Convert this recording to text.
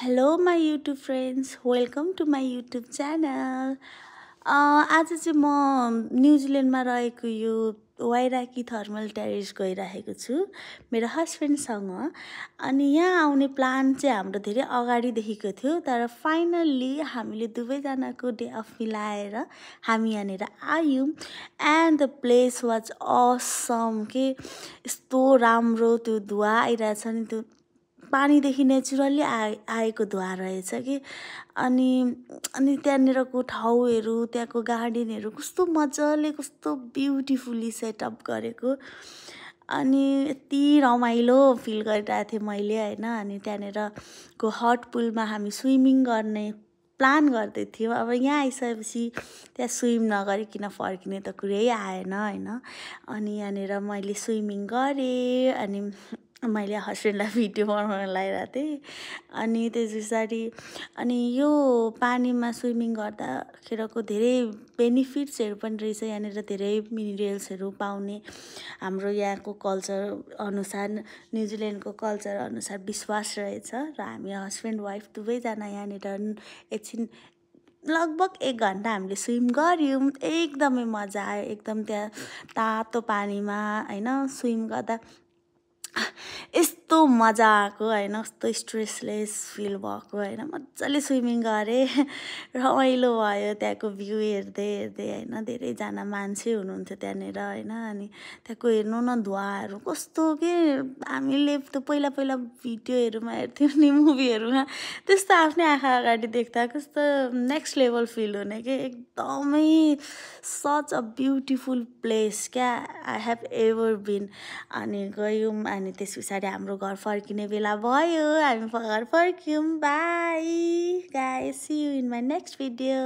Hello my YouTube friends, welcome to my YouTube channel. आज चाहिँ म न्युजिल्यान्डमा रहेको यो वाइराकी थर्मल टेरेस गइरहेको छु मेरो हस्बेन्डसँग। अनि यहाँ आउने प्लान चाहिँ हाम्रो धेरै अगाडिदेखिको थियो, तर फाइनल्ली हामीले दुवैजनाको डे अफ मिलाएर हामी यहाँनिर आयौँ। And the place was Assam के यस्तो राम्रो त्यो धुवा आइरहेछ नि, त्यो पानीदेखि नेचुरल्ली आएको धुवा रहेछ कि। अनि त्यहाँनिरको ठाउँहरू, त्यहाँको गार्डनहरू कस्तो मजाले, कस्तो ब्युटिफुल्ली सेटअप गरेको। अनि यति रमाइलो फिल गरिरहेको थिएँ मैले होइन। अनि त्यहाँनिरको हट पुलमा हामी स्विमिङ गर्ने प्लान गर्दै थियौँ। अब यहाँ आइसकेपछि त्यहाँ स्विम नगरिकन फर्किने त कुरै आएन होइन। अनि यहाँनिर मैले स्विमिङ गरेँ, अनि मैले हस्बेन्डलाई भिडियो बनाउन लगाइरहेको थिएँ। अनि त्यस पछाडि यो पानीमा स्विमिङ गर्दाखेरको धेरै बेनिफिट्सहरू पनि रहेछ। यहाँनिर धेरै मिनरल्सहरू पाउने हाम्रो यहाँको कल्चर अनुसार, न्युजिल्यान्डको कल्चर अनुसार विश्वास रहेछ। र हामी हस्बेन्ड वाइफ दुवैजना यहाँनिर एकछिन लगभग 1 घन्टा हामीले स्विम गऱ्यौँ। एकदमै मजा आयो, एकदम त्यहाँ तातो पानीमा होइन स्विम गर्दा यस्तो मजा आएको होइन, कस्तो स्ट्रेसलेस फिल भएको होइन। मजाले स्विमिङ गरेँ, रमाइलो भयो त्यहाँको भ्यू हेर्दै हेर्दै होइन। धेरैजना मान्छे हुनुहुन्थ्यो त्यहाँनिर होइन। अनि त्यहाँको हेर्नु न धुवाहरू कस्तो के, हामीले त पहिला पहिला भिडियोहरूमा हेर्थ्यौँ नि, मुभीहरूमा, त्यस्तो आफ्नै आँखा अगाडि देख्दा कस्तो नेक्स्ट लेभल फिल हुने के। एकदमै सच अ ब्युटिफुल प्लेस क्या, आई हेभ एभर बिन। अनि गयौँ, अनि त्यस पछाडि हाम्रो घर फर्किने बेला भयो, हामी घर फर्क्यौँ। Bye guys, see you in my next video.